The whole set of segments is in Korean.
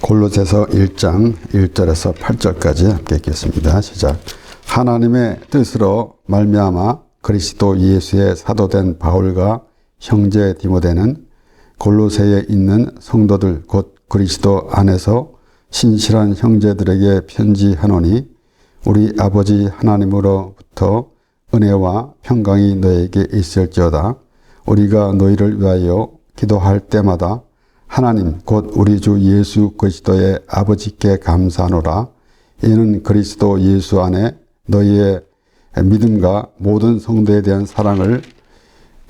골로새서 1장 1절에서 8절까지 함께 읽겠습니다. 시작. 하나님의 뜻으로 말미암아 그리스도 예수의 사도된 바울과 형제 디모데는 골로새에 있는 성도들 곧 그리스도 안에서 신실한 형제들에게 편지하노니 우리 아버지 하나님으로부터 은혜와 평강이 너에게 있을지어다. 우리가 너희를 위하여 기도할 때마다 하나님 곧 우리 주 예수 그리스도의 아버지께 감사하노라. 이는 그리스도 예수 안에 너희의 믿음과 모든 성도에 대한 사랑을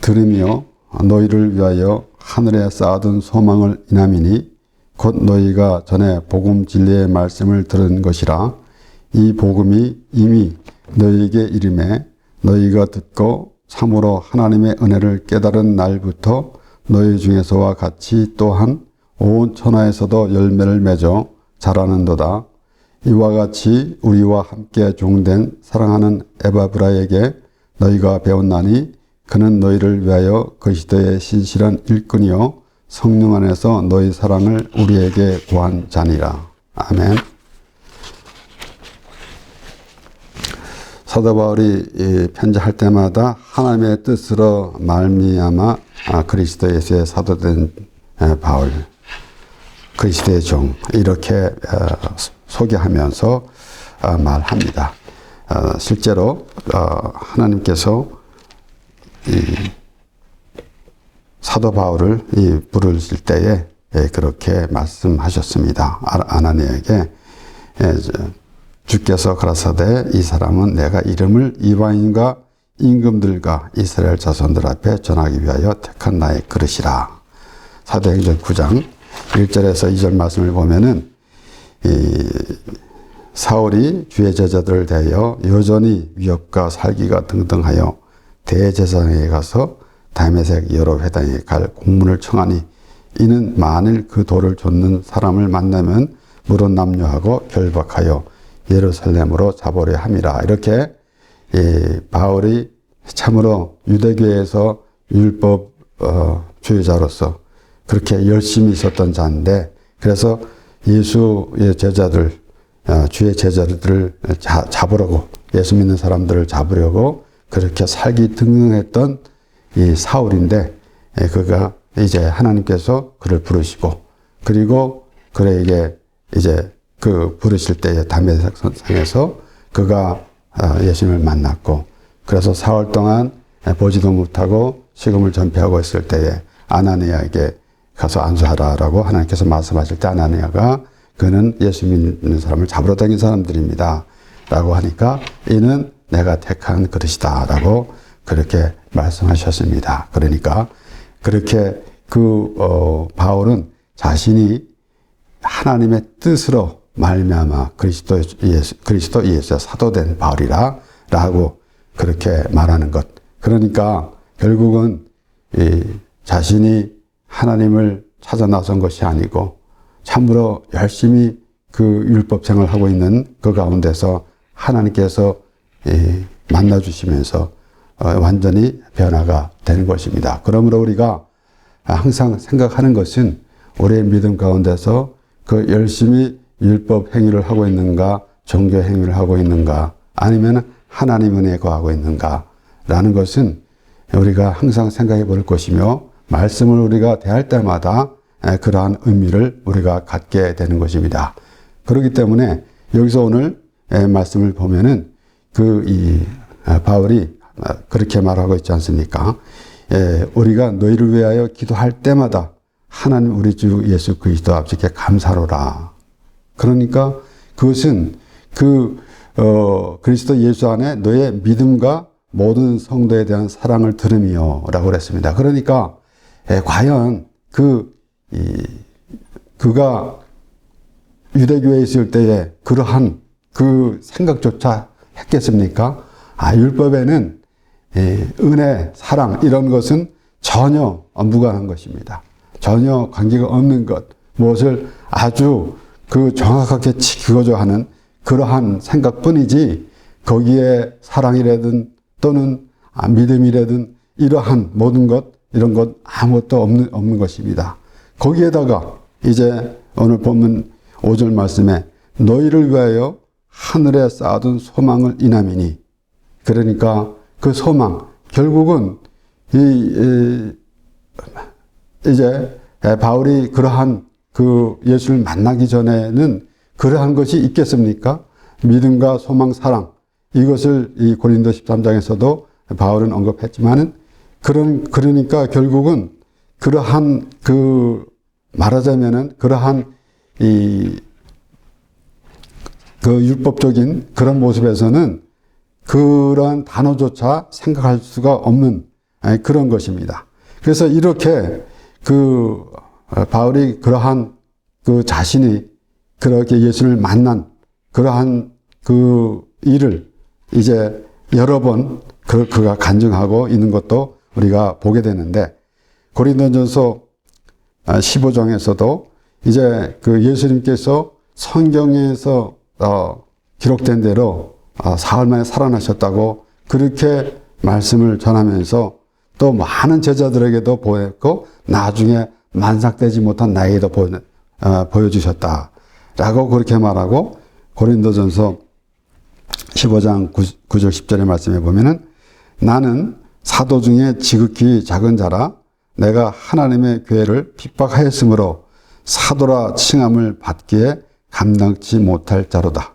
들으며 너희를 위하여 하늘에 쌓아둔 소망을 인함이니 곧 너희가 전에 복음 진리의 말씀을 들은 것이라. 이 복음이 이미 너희에게 이름에 너희가 듣고 참으로 하나님의 은혜를 깨달은 날부터 너희 중에서와 같이 또한 온 천하에서도 열매를 맺어 자라는도다. 이와 같이 우리와 함께 종된 사랑하는 에바브라에게 너희가 배웠나니 그는 너희를 위하여 그리스도의 신실한 일꾼이요 성령 안에서 너희 사랑을 우리에게 구한 자니라. 아멘. 사도 바울이 편지할 때마다 하나님의 뜻으로 말미암아 그리스도 예수의 사도된 바울, 그리스도의 종 이렇게 소개하면서 말합니다. 실제로 하나님께서 이 사도 바울을 부르실 때에 그렇게 말씀하셨습니다. 아나니에게 주께서 가라사대 이 사람은 내가 이름을 이방인과 임금들과 이스라엘 자손들 앞에 전하기 위하여 택한 나의 그릇이라. 사도행전 9장 1절에서 2절 말씀을 보면은 사울이 주의 제자들을 대하여 여전히 위협과 살기가 등등하여 대제사장에 가서 다메섹 여러 회당에 갈 공문을 청하니 이는 만일 그 돌을 좇는 사람을 만나면 물은 남녀하고 결박하여 예루살렘으로 잡으려 함이라. 이렇게 바울이 참으로 유대교에서 율법 주의자로서 그렇게 열심히 있었던 자인데, 그래서 예수의 제자들, 주의 제자들을 잡으려고, 예수 믿는 사람들을 잡으려고 그렇게 살기 등등했던 이 사울인데, 그가 이제 하나님께서 그를 부르시고, 그리고 그에게 이제 그 부르실 때에 다메섹 산상에서 그가 예수님을 만났고, 그래서 사흘 동안 보지도 못하고 식음을 전폐하고 있을 때에 아나니아에게 가서 안수하라라고 하나님께서 말씀하실 때 아나니아가 그는 예수 믿는 사람을 잡으러 다닌 사람들입니다 라고 하니까 이는 내가 택한 그릇이다 라고 그렇게 말씀하셨습니다. 그러니까 그렇게 바울은 자신이 하나님의 뜻으로 말미암아 그리스도 예수의 사도된 바울이라 라고 그렇게 말하는 것. 그러니까 결국은 자신이 하나님을 찾아 나선 것이 아니고 참으로 열심히 그 율법 생활을 하고 있는 그 가운데서 하나님께서 만나주시면서 완전히 변화가 되는 것입니다. 그러므로 우리가 항상 생각하는 것은 우리의 믿음 가운데서 그 열심히 율법 행위를 하고 있는가, 종교 행위를 하고 있는가, 아니면 하나님 은혜에 거하고 있는가 라는 것은 우리가 항상 생각해 볼 것이며, 말씀을 우리가 대할 때마다 그러한 의미를 우리가 갖게 되는 것입니다. 그렇기 때문에 여기서 오늘 말씀을 보면은 바울이 그렇게 말하고 있지 않습니까? 우리가 너희를 위하여 기도할 때마다 하나님 우리 주 예수 그리스도 아버지께 감사로라. 그러니까 그것은 그리스도 예수 안에 너의 믿음과 모든 성도에 대한 사랑을 들으며 라고 그랬습니다. 그러니까 과연 그가 유대교에 있을 때에 그러한 그 생각조차 했겠습니까? 율법에는 은혜, 사랑 이런 것은 전혀 무관한 것입니다. 전혀 관계가 없는 것, 무엇을 아주 정확하게 지키고자 하는 그러한 생각뿐이지 거기에 사랑이라든 또는 믿음이라든 이러한 모든 것, 이런 것 아무것도 없는 것입니다. 거기에다가 이제 오늘 보면 5절 말씀에 너희를 위하여 하늘에 쌓아둔 소망을 인함이니. 그러니까 그 소망, 결국은 이제 바울이 그러한 그 예수를 만나기 전에는 그러한 것이 있겠습니까? 믿음과 소망, 사랑, 이것을 이 고린도 13장에서도 바울은 언급했지만은 그러니까 결국은 그러한 말하자면은 그러한 그 율법적인 그런 모습에서는 그런 단어조차 생각할 수가 없는 그런 것입니다. 그래서 이렇게 바울이 그러한 자신이 그렇게 예수를 만난 그러한 일을 이제 여러 번 그가 간증하고 있는 것도 우리가 보게 되는데, 고린도전서 15장에서도 이제 예수님께서 성경에서 기록된 대로 사흘 만에 살아나셨다고 그렇게 말씀을 전하면서 또 많은 제자들에게도 보였고 나중에 만삭되지 못한 나에게도 보여주셨다라고 그렇게 말하고, 고린도전서 15장 9절 10절의 말씀에 보면은 나는 사도 중에 지극히 작은 자라 내가 하나님의 교회를 핍박하였으므로 사도라 칭함을 받기에 감당치 못할 자로다.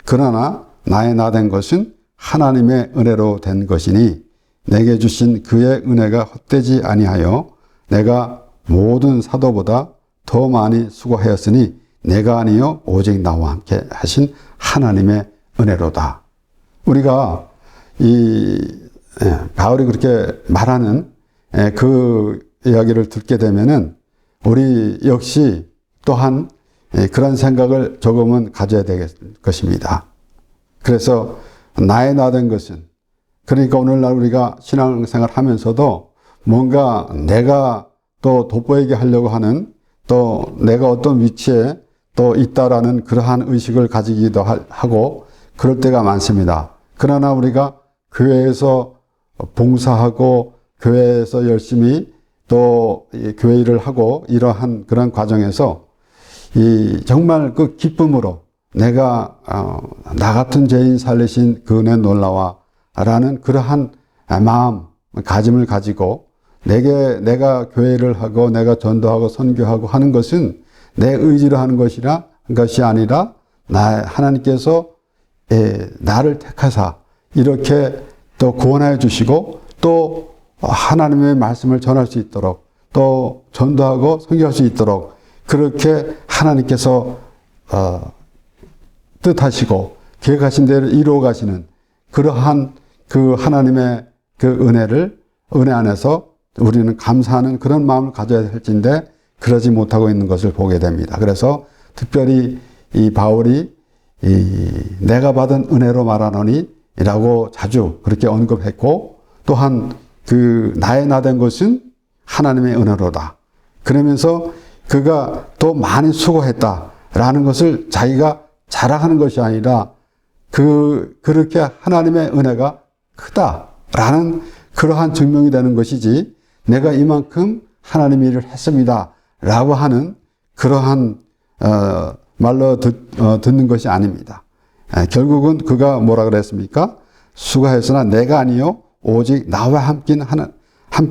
그러나 나의 나된 것은 하나님의 은혜로 된 것이니 내게 주신 그의 은혜가 헛되지 아니하여 내가 모든 사도보다 더 많이 수고하였으니 내가 아니요 오직 나와 함께 하신 하나님의 은혜로다. 우리가 바울이 그렇게 말하는 그 이야기를 듣게 되면은 우리 역시 또한 그런 생각을 조금은 가져야 될 것입니다. 그래서 나의 나된 것은, 그러니까 오늘날 우리가 신앙생활 하면서도 뭔가 내가 또 돋보이게 하려고 하는, 또 내가 어떤 위치에 또 있다라는 그러한 의식을 가지기도 하고 그럴 때가 많습니다. 그러나 우리가 교회에서 봉사하고 교회에서 열심히 또 교회 일을 하고 이러한 그런 과정에서 정말 그 기쁨으로 내가 나 같은 죄인 살리신 그 은혜 놀라와 라는 그러한 마음가짐을 가지고 내가 교회를 하고 내가 전도하고 선교하고 하는 것은 내 의지로 하는 것이 아니라 하나님께서 나를 택하사 이렇게 또 구원하여 주시고 또 하나님의 말씀을 전할 수 있도록 또 전도하고 선교할 수 있도록 그렇게 하나님께서 뜻하시고 계획하신 대로 이루어 가시는 그러한 그 하나님의 그 은혜 안에서 우리는 감사하는 그런 마음을 가져야 할진데 그러지 못하고 있는 것을 보게 됩니다. 그래서 특별히 이 바울이 내가 받은 은혜로 말하노니 라고 자주 그렇게 언급했고, 또한 나의 나된 것은 하나님의 은혜로다. 그러면서 그가 또 많이 수고했다라는 것을 자기가 자랑하는 것이 아니라 그렇게 하나님의 은혜가 크다라는 그러한 증명이 되는 것이지, 내가 이만큼 하나님 일을 했습니다 라고 하는 그러한 말로 듣는 것이 아닙니다. 결국은 그가 뭐라 그랬습니까? 수고했으나 내가 아니요 오직 나와 함께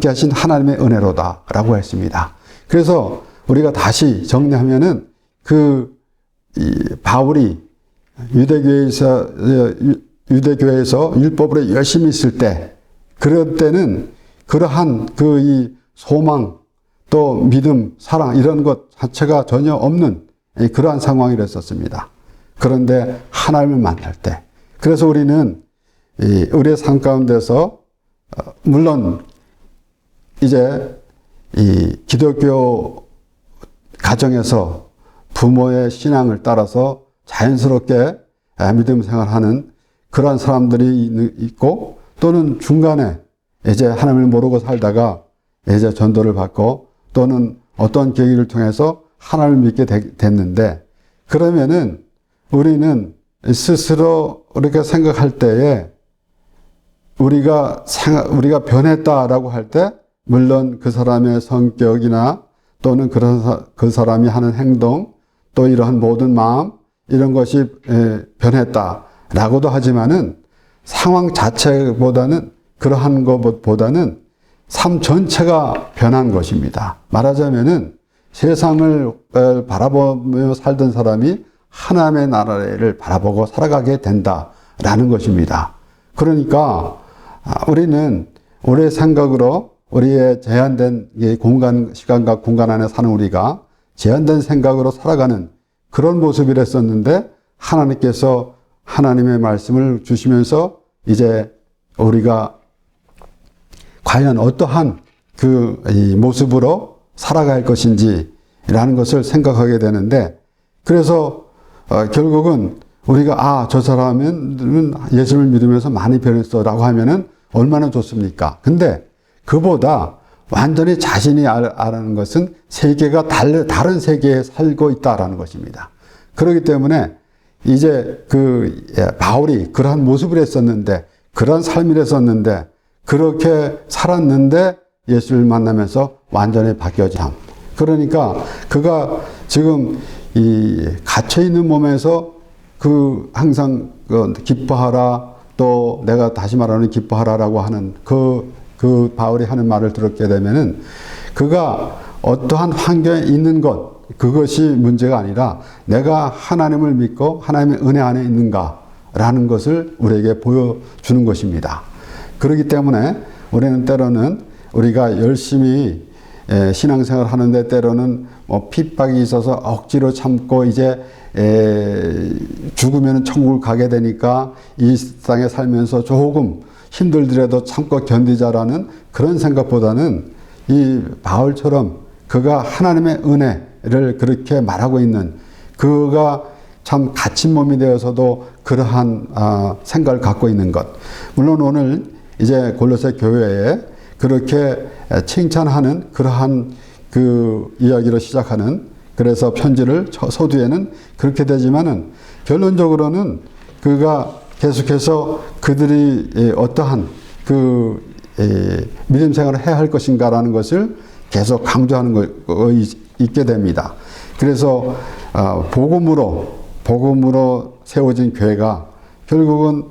하신 하나님의 은혜로다 라고 했습니다. 그래서 우리가 다시 정리하면은 바울이 유대교회에서 율법으로 열심히 있을 때, 그럴 때는 그러한 이 소망 또 믿음, 사랑 이런 것 자체가 전혀 없는 그러한 상황이 됐었습니다. 그런데 하나님을 만날 때, 그래서 우리는 우리의 삶 가운데서 물론 이제 기독교 가정에서 부모의 신앙을 따라서 자연스럽게 믿음 생활하는 그러한 사람들이 있고, 또는 중간에 이제 하나님을 모르고 살다가 이제 전도를 받고 또는 어떤 계기를 통해서 하나님을 믿게 됐는데, 그러면은 우리는 스스로 이렇게 생각할 때에 우리가 변했다라고 할 때, 물론 그 사람의 성격이나 또는 그 사람이 하는 행동 또 이러한 모든 마음 이런 것이 변했다라고도 하지만은 상황 자체보다는 그러한 것보다는 삶 전체가 변한 것입니다. 말하자면은 세상을 바라보며 살던 사람이 하나님의 나라를 바라보고 살아가게 된다라는 것입니다. 그러니까 우리는 우리의 생각으로 우리의 제한된 공간, 시간과 공간 안에 사는 우리가 제한된 생각으로 살아가는 그런 모습이랬었는데 하나님께서 하나님의 말씀을 주시면서 이제 우리가 과연 어떠한 이 모습으로 살아갈 것인지라는 것을 생각하게 되는데 그래서 결국은 우리가 저 사람은 예수를 믿으면서 많이 변했어라고 하면은 얼마나 좋습니까? 근데 그보다 완전히 자신이 아는 것은 세계가 다른 세계에 살고 있다라는 것입니다. 그렇기 때문에 이제 바울이 그러한 모습을 했었는데 그러한 삶을 했었는데 그렇게 살았는데 예수를 만나면서 완전히 바뀌어진 삶. 그러니까 그가 지금 이 갇혀있는 몸에서 항상 기뻐하라 또 내가 다시 말하는 기뻐하라라고 하는 그 바울이 하는 말을 들었게 되면은 그가 어떠한 환경에 있는 것 그것이 문제가 아니라 내가 하나님을 믿고 하나님의 은혜 안에 있는가라는 것을 우리에게 보여주는 것입니다. 그렇기 때문에 우리는 때로는 우리가 열심히 신앙생활을 하는데 때로는 핍박이 있어서 억지로 참고 이제 죽으면 천국을 가게 되니까 이 땅에 살면서 조금 힘들더라도 참고 견디자라는 그런 생각보다는 이 바울처럼 그가 하나님의 은혜를 그렇게 말하고 있는 그가 참 갇힌 몸이 되어서도 그러한 생각을 갖고 있는 것. 물론 오늘 이제 골로새 교회에 그렇게 칭찬하는 그러한 이야기로 시작하는 그래서 편지를 서두에는 그렇게 되지만은 결론적으로는 그가 계속해서 그들이 어떠한 믿음 생활을 해야 할 것인가라는 것을 계속 강조하는 거 있게 됩니다. 그래서 복음으로 세워진 교회가 결국은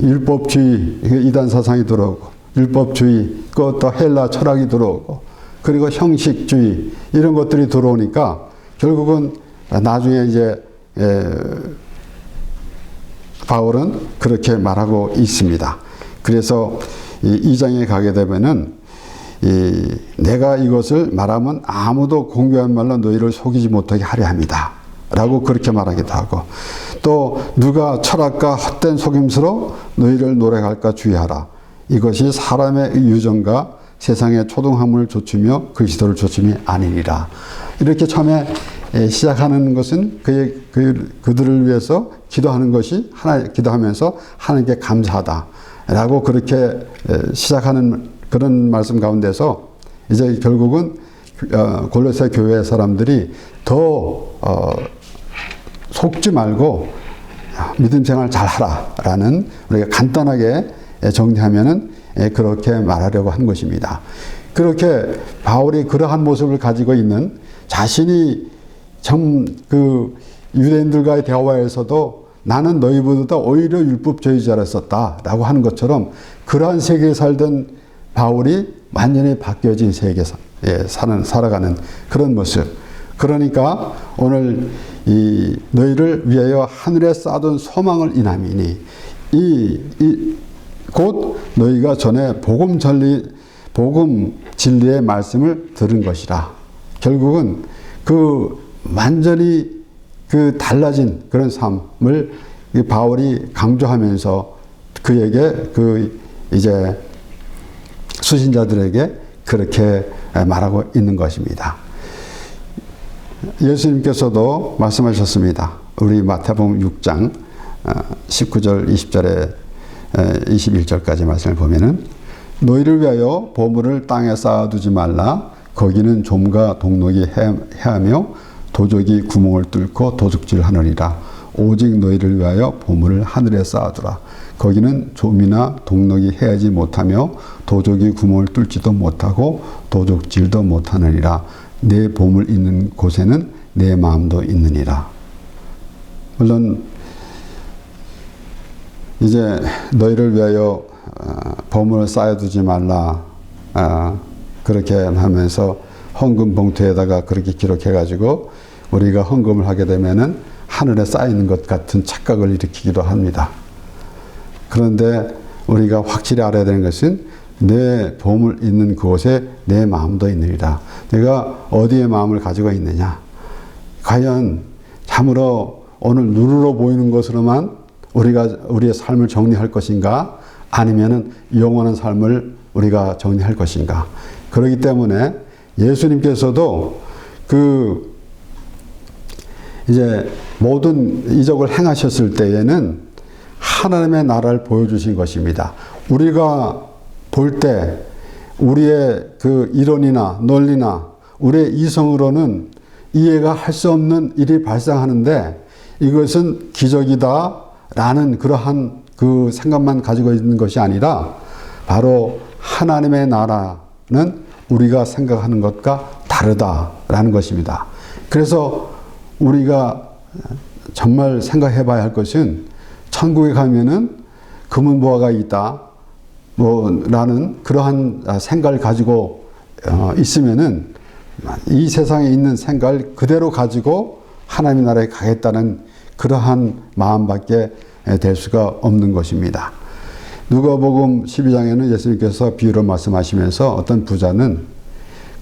율법주의 이단 사상이 들어오고 율법주의 또 헬라 철학이 들어오고 그리고 형식주의 이런 것들이 들어오니까 결국은 나중에 이제 바울은 그렇게 말하고 있습니다. 그래서 이 2장에 가게 되면은 내가 이것을 말하면 아무도 공교한 말로 너희를 속이지 못하게 하려 합니다. 라고 그렇게 말하기도 하고 또 누가 철학과 헛된 속임수로 너희를 노래할까 주의하라. 이것이 사람의 유전과 세상의 초등학문을 조추며 그리스도를 조춤이 아니니라. 이렇게 처음에 시작하는 것은 그들을 위해서 기도하는 것이 기도하면서 하나님께 감사하다라고 그렇게 시작하는 그런 말씀 가운데서 이제 결국은 골로새 교회 사람들이 더 속지 말고 믿음 생활 잘 하라라는 우리가 간단하게 정리하면은 그렇게 말하려고 한 것입니다. 그렇게 바울이 그러한 모습을 가지고 있는 자신이 참 유대인들과의 대화에서도 나는 너희보다 오히려 율법주의자였었다라고 하는 것처럼 그러한 세계에 살던 바울이 완전히 바뀌어진 세계에 살아가는 그런 모습. 그러니까 오늘 너희를 위하여 하늘에 쌓아둔 소망을 인함이니 곧 너희가 전에 복음 진리의 말씀을 들은 것이라. 결국은 완전히 달라진 그런 삶을 바울이 강조하면서 그에게 이제 수신자들에게 그렇게 말하고 있는 것입니다. 예수님께서도 말씀하셨습니다. 우리 마태복음 6장 19절 20절에 21절까지 말씀을 보면은 너희를 위하여 보물을 땅에 쌓아두지 말라. 거기는 좀과 동록이 해하며 도적이 구멍을 뚫고 도둑질하느니라. 오직 너희를 위하여 보물을 하늘에 쌓아두라. 거기는 좀이나 동록이 해하지 못하며 도적이 구멍을 뚫지도 못하고 도둑질도 못하느니라. 내 보물 있는 곳에는 내 마음도 있느니라. 물론 이제 너희를 위하여 보물을 쌓아두지 말라, 그렇게 하면서 헌금 봉투에다가 그렇게 기록해가지고 우리가 헌금을 하게 되면은 하늘에 쌓이는 것 같은 착각을 일으키기도 합니다. 그런데 우리가 확실히 알아야 되는 것은 내 보물 있는 그곳에 내 마음도 있느니라. 내가 어디에 마음을 가지고 있느냐. 과연 참으로 오늘 눈으로 보이는 것으로만 우리의 삶을 정리할 것인가, 아니면은 영원한 삶을 우리가 정리할 것인가. 그렇기 때문에 예수님께서도 이제 모든 이적을 행하셨을 때에는 하나님의 나라를 보여주신 것입니다. 우리가 볼 때 우리의 그 이론이나 논리나 우리의 이성으로는 이해가 할 수 없는 일이 발생하는데 이것은 기적이다라는 그러한 그 생각만 가지고 있는 것이 아니라 바로 하나님의 나라는 우리가 생각하는 것과 다르다라는 것입니다. 그래서 우리가 정말 생각해 봐야 할 것은 천국에 가면은 금은보화가 있다, 라는 그러한 생각을 가지고 있으면은 이 세상에 있는 생각을 그대로 가지고 하나님의 나라에 가겠다는 그러한 마음밖에 될 수가 없는 것입니다. 누가복음 12장에는 예수님께서 비유로 말씀하시면서 어떤 부자는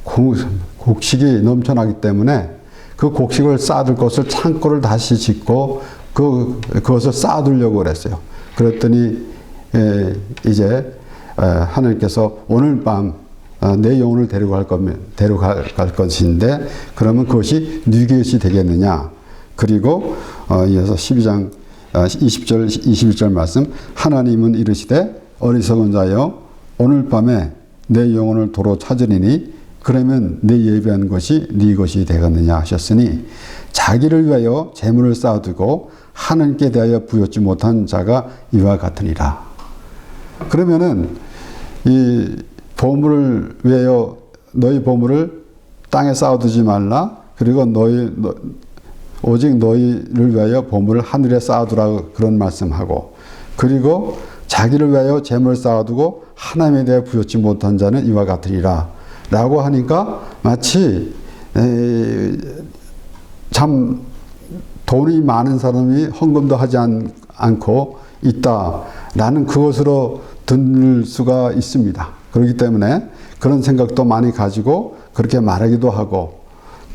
곡식이 넘쳐나기 때문에 그 곡식을 쌓아둘 것을 창고를 다시 짓고 그것을 쌓아두려고 그랬어요. 그랬더니 이제 하나님께서 오늘 밤 내 영혼을 데려갈 것인데 그러면 그것이 네 것이 되겠느냐. 그리고 이어서 12장 20절 21절 말씀, 하나님은 이르시되 어리석은 자여 오늘 밤에 내 영혼을 도로 찾으리니 그러면 내 예비한 것이 네 것이 되겠느냐 하셨으니 자기를 위하여 재물을 쌓아두고 하나님께 대하여 부여치 못한 자가 이와 같으니라. 그러면은 이 보물을 위하여 너희 보물을 땅에 쌓아두지 말라. 그리고 오직 너희를 위하여 보물을 하늘에 쌓아두라 그런 말씀하고, 그리고 자기를 위하여 재물을 쌓아두고 하나님에 대해 부여치 못한 자는 이와 같으리라 라고 하니까 마치 참 돈이 많은 사람이 헌금도 하지 않고 있다라는 그것으로 들을 수가 있습니다. 그렇기 때문에 그런 생각도 많이 가지고 그렇게 말하기도 하고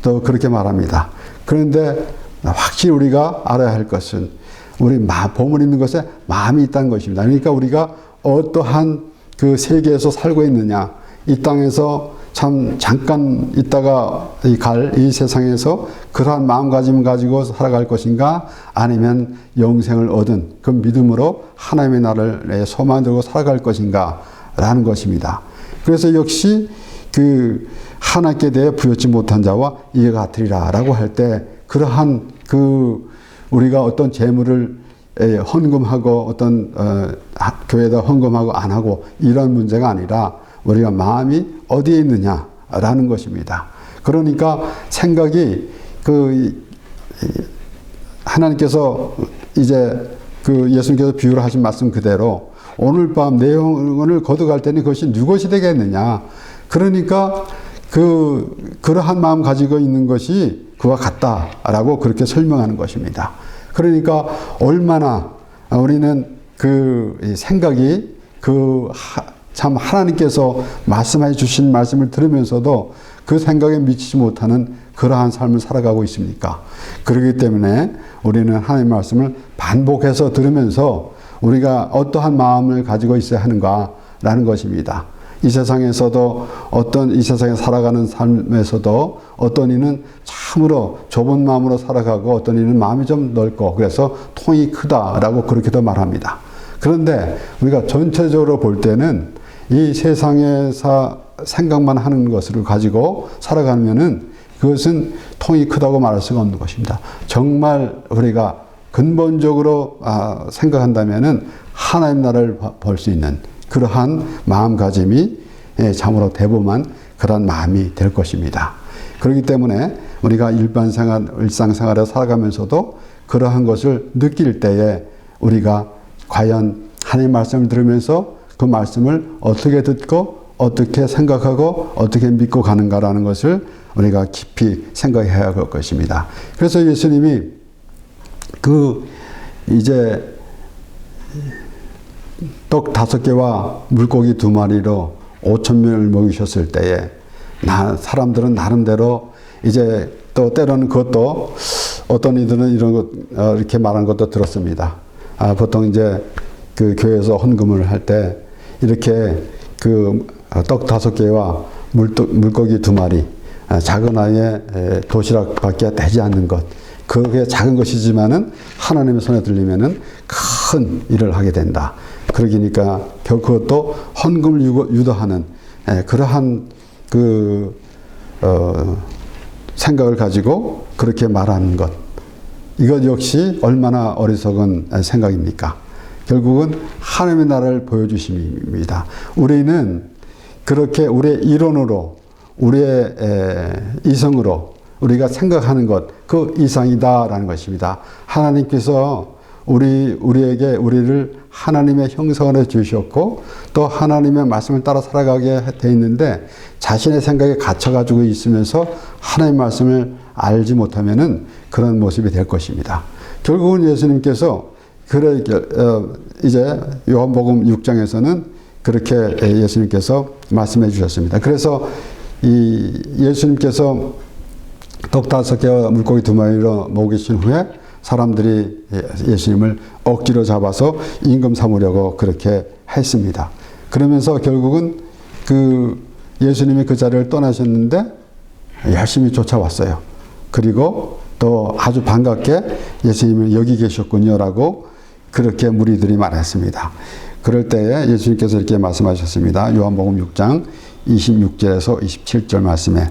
또 그렇게 말합니다. 그런데 확실히 우리가 알아야 할 것은 우리 보물 있는 것에 마음이 있다는 것입니다. 그러니까 우리가 어떠한 그 세계에서 살고 있느냐, 이 땅에서 참 잠깐 있다가 갈 이 세상에서 그러한 마음가짐을 가지고 살아갈 것인가, 아니면 영생을 얻은 그 믿음으로 하나님의 나라를 소망 들고 살아갈 것인가 라는 것입니다. 그래서 역시 그 하나님께 대해 부여치 못한 자와 이와 같으리라 라고 할 때 그러한 우리가 어떤 재물을 헌금하고 어떤 교회에다 헌금하고 안 하고 이런 문제가 아니라 우리가 마음이 어디에 있느냐라는 것입니다. 그러니까 생각이 하나님께서 이제 예수님께서 비유를 하신 말씀 그대로 오늘 밤 내 영혼을 거두갈 때는 그것이 누구것이 되겠느냐. 그러니까 그러한 마음 가지고 있는 것이 그와 같다라고 그렇게 설명하는 것입니다. 그러니까 얼마나 우리는 생각이 참 하나님께서 말씀해 주신 말씀을 들으면서도 그 생각에 미치지 못하는 그러한 삶을 살아가고 있습니까? 그렇기 때문에 우리는 하나님의 말씀을 반복해서 들으면서 우리가 어떠한 마음을 가지고 있어야 하는가라는 것입니다. 이 세상에서도 이 세상에 살아가는 삶에서도 어떤 이는 참으로 좁은 마음으로 살아가고 어떤 이는 마음이 좀 넓고 그래서 통이 크다라고 그렇게도 말합니다. 그런데 우리가 전체적으로 볼 때는 이 세상에서 생각만 하는 것을 가지고 살아가면은 그것은 통이 크다고 말할 수가 없는 것입니다. 정말 우리가 근본적으로 생각한다면은 하나님 나라를 볼 수 있는 그러한 마음가짐이 참으로 대범한 그런 마음이 될 것입니다. 그렇기 때문에 우리가 일상생활에 살아가면서도 그러한 것을 느낄 때에 우리가 과연 하나님의 말씀을 들으면서 그 말씀을 어떻게 듣고 어떻게 생각하고 어떻게 믿고 가는가라는 것을 우리가 깊이 생각해야 할 것입니다. 그래서 예수님이 이제 떡 5개와 물고기 2마리로 5,000명을 먹이셨을 때에 사람들은 나름대로 이제 또 때로는 그것도 어떤 이들은 이런 것 이렇게 말하는 것도 들었습니다. 보통 이제 그 교회에서 헌금을 할 때 이렇게 그 떡 5개와 물고기 2마리, 작은 아이의 도시락밖에 되지 않는 것, 그게 작은 것이지만은 하나님의 손에 들리면은 큰 일을 하게 된다. 그러니까 그것도 헌금을 유도하는 그러한 생각을 가지고 그렇게 말하는 것. 이것 역시 얼마나 어리석은 생각입니까? 결국은 하나님의 나라를 보여주심입니다. 우리는 그렇게 우리의 이론으로, 우리의 이성으로 우리가 생각하는 것, 그 이상이다라는 것입니다. 하나님께서 우리를 하나님의 형상으로 주셨고 또 하나님의 말씀을 따라 살아가게 돼 있는데 자신의 생각에 갇혀가지고 있으면서 하나님의 말씀을 알지 못하면은 그런 모습이 될 것입니다. 결국은 예수님께서 이제 요한복음 6장에서는 그렇게 예수님께서 말씀해 주셨습니다. 그래서 예수님께서 떡 5개와 물고기 2마리로 먹이신 후에 사람들이 예수님을 억지로 잡아서 임금 삼으려고 그렇게 했습니다. 그러면서 결국은 예수님이 그 자리를 떠나셨는데 열심히 쫓아왔어요. 그리고 또 아주 반갑게 예수님을 여기 계셨군요라고 그렇게 무리들이 말했습니다. 그럴 때에 예수님께서 이렇게 말씀하셨습니다. 요한복음 6장 26절에서 27절 말씀에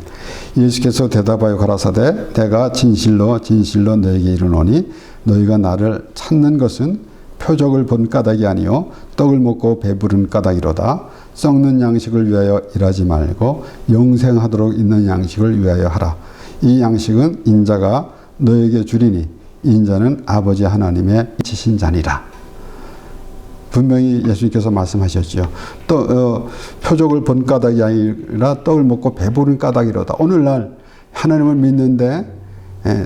예수께서 대답하여 가라사대 내가 진실로 진실로 너에게 이르노니 너희가 나를 찾는 것은 표적을 본 까닭이 아니요 떡을 먹고 배부른 까닭이로다. 썩는 양식을 위하여 일하지 말고 영생하도록 있는 양식을 위하여 하라. 이 양식은 인자가 너에게 주리니 인자는 아버지 하나님의 지신 자니라. 분명히 예수님께서 말씀하셨죠. 또 표적을 본 까닭이 아니라 떡을 먹고 배부른 까닭이로다. 오늘날 하나님을 믿는데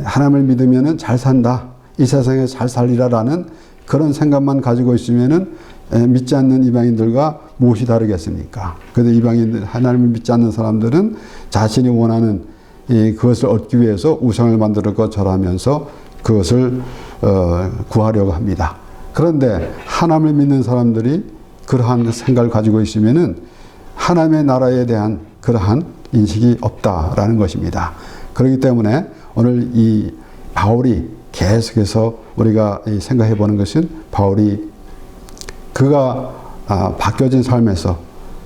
하나님을 믿으면은 잘 산다. 이 세상에 잘 살리라라는 그런 생각만 가지고 있으면은 믿지 않는 이방인들과 무엇이 다르겠습니까? 그런데 이방인들, 하나님을 믿지 않는 사람들은 자신이 원하는 그것을 얻기 위해서 우상을 만들고 절하면서 그것을 구하려고 합니다. 그런데 하나님을 믿는 사람들이 그러한 생각을 가지고 있으면은 하나님의 나라에 대한 그러한 인식이 없다라는 것입니다. 그렇기 때문에 오늘 이 바울이 계속해서 우리가 생각해 보는 것은 바울이 그가 바뀌어진 삶에서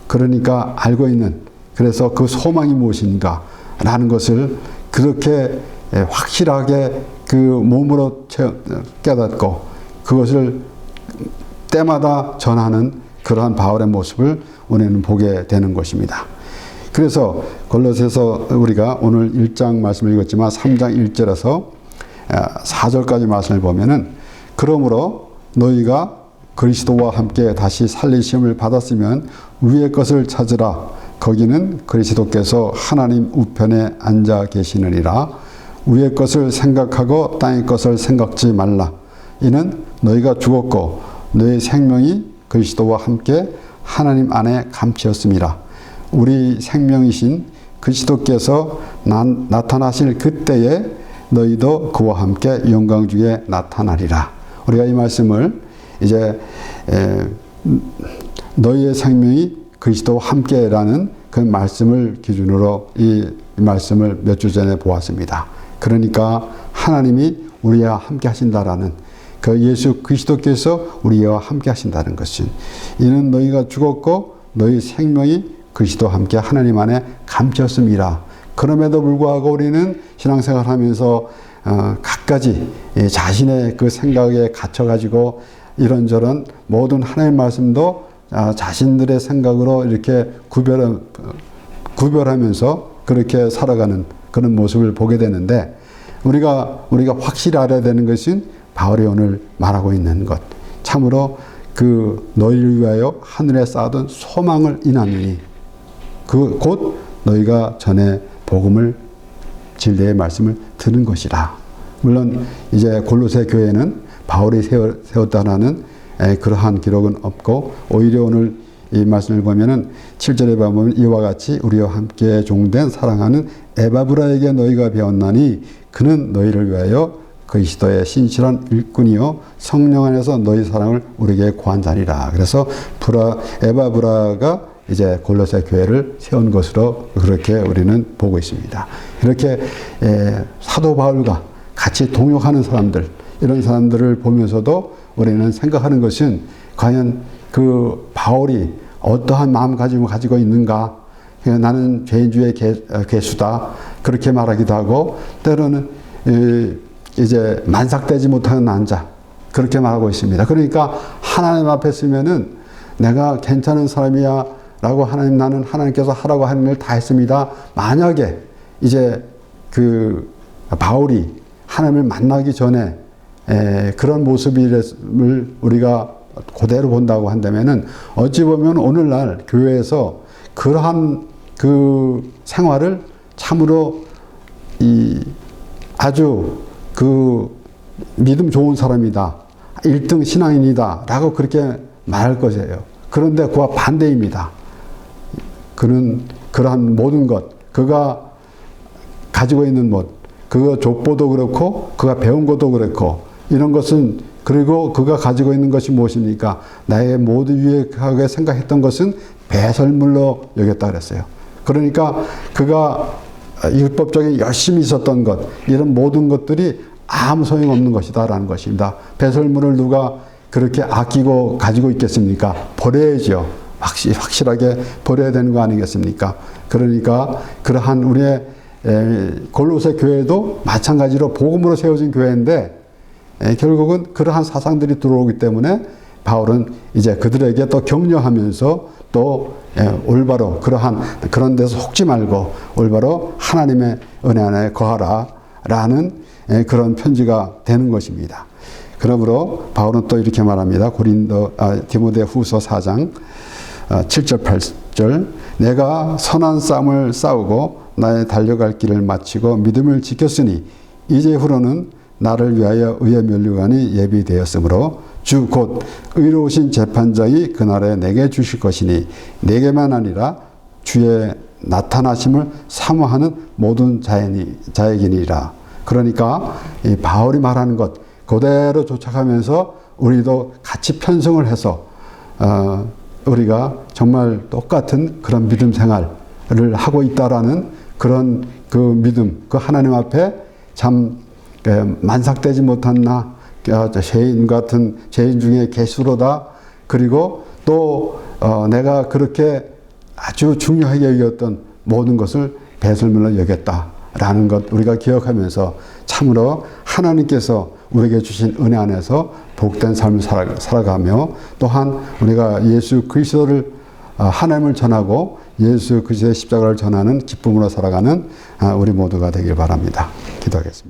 그러니까 알고 있는 그래서 그 소망이 무엇인가 라는 것을 그렇게 확실하게 그 몸으로 깨닫고 그것을 때마다 전하는 그러한 바울의 모습을 우리는 보게 되는 것입니다. 그래서 골로새서 우리가 오늘 1장 말씀을 읽었지만 3장 1절에서 4절까지 말씀을 보면은 그러므로 너희가 그리스도와 함께 다시 살리심을 받았으면 위의 것을 찾으라. 거기는 그리스도께서 하나님 우편에 앉아 계시느니라. 위의 것을 생각하고 땅의 것을 생각지 말라. 이는 너희가 죽었고 너희 생명이 그리스도와 함께 하나님 안에 감추었음이라. 우리 생명이신 그리스도께서 나타나실 그때에 너희도 그와 함께 영광 중에 나타나리라. 우리가 이 말씀을 이제 너희의 생명이 그리스도와 함께라는 그 말씀을 기준으로 이 말씀을 몇 주 전에 보았습니다. 그러니까 하나님이 우리와 함께 하신다라는 그 예수 그리스도께서 우리와 함께 하신다는 것은 이는 너희가 죽었고 너희 생명이 그리스도와 함께 하나님 안에 감췄습니다. 그럼에도 불구하고 우리는 신앙생활 하면서 갖가지 자신의 그 생각에 갇혀가지고 이런저런 모든 하나님의 말씀도 자신들의 생각으로 이렇게 구별하면서 그렇게 살아가는 그런 모습을 보게 되는데 우리가 확실히 알아야 되는 것은 바울이 오늘 말하고 있는 것. 참으로 그 너희를 위하여 하늘에 쌓아둔 소망을 인하느니 곧 너희가 전에 복음을 진리의 말씀을 들은 것이라. 물론 이제 골로새 교회는 바울이 세웠다라는 그러한 기록은 없고 오히려 오늘 이 말씀을 보면은 7절에 보면 이와 같이 우리와 함께 종된 사랑하는 에바브라에게 너희가 배웠나니 그는 너희를 위하여 그리스도의 신실한 일꾼이요 성령 안에서 너희 사랑을 우리에게 구한 자니라. 그래서 에바브라가 이제 골로새 교회를 세운 것으로 그렇게 우리는 보고 있습니다. 이렇게 사도 바울과 같이 동역하는 사람들, 이런 사람들을 보면서도 우리는 생각하는 것은 과연 그 바울이 어떠한 마음가짐을 가지고 있는가. 나는 죄인주의 괴수다 그렇게 말하기도 하고, 때로는 이제 만삭되지 못하는 난자 그렇게 말하고 있습니다. 그러니까 하나님 앞에 서면은 내가 괜찮은 사람이야 라고 나는 하나님께서 하라고 하는 일 다 했습니다. 만약에 이제 그 바울이 하나님을 만나기 전에 그런 모습을 우리가 그대로 본다고 한다면은 어찌 보면 오늘날 교회에서 그러한 그 생활을 참으로 아주 그 믿음 좋은 사람이다, 1등 신앙인이다 라고 그렇게 말할 것이에요. 그런데 그와 반대입니다. 그는 그러한 모든 것, 그가 가지고 있는 그가 족보도 그렇고 그가 배운 것도 그렇고 이런 것은, 그리고 그가 가지고 있는 것이 무엇입니까? 나의 모두 유익하게 생각했던 것은 배설물로 여겼다 그랬어요. 그러니까 그가 율법적인 열심히 있었던 것, 이런 모든 것들이 아무 소용없는 것이다 라는 것입니다. 배설물을 누가 그렇게 아끼고 가지고 있겠습니까? 버려야죠. 확실하게 버려야 되는 거 아니겠습니까? 그러니까 그러한 우리의 골로새 교회도 마찬가지로 복음으로 세워진 교회인데 결국은 그러한 사상들이 들어오기 때문에 바울은 이제 그들에게 또 격려하면서 또 올바로 그런 데서 속지 말고 올바로 하나님의 은혜 안에 거하라 라는 그런 편지가 되는 것입니다. 그러므로 바울은 또 이렇게 말합니다. 디모데 후서 4장 7절 8절 내가 선한 싸움을 싸우고 나의 달려갈 길을 마치고 믿음을 지켰으니 이제후로는 나를 위하여 의의 면류관이 예비되었으므로 주 곧 의로우신 재판장이 그날에 내게 주실 것이니 내게만 아니라 주의 나타나심을 사모하는 모든 자에게니라. 그러니까 이 바울이 말하는 것 그대로 쫓아가면서 우리도 같이 편성을 해서 우리가 정말 똑같은 그런 믿음 생활을 하고 있다라는 그런 그 믿음, 그 하나님 앞에 참 만삭되지 못한 죄인 중에 괴수로다. 그리고 또 내가 그렇게 아주 중요하게 여겼던 모든 것을 배설물로 여겼다라는 것 우리가 기억하면서 참으로 하나님께서 우리에게 주신 은혜 안에서 복된 삶을 살아가며 또한 우리가 예수 그리스도를 하나님을 전하고 예수 그리스도의 십자가를 전하는 기쁨으로 살아가는 우리 모두가 되길 바랍니다. 기도하겠습니다.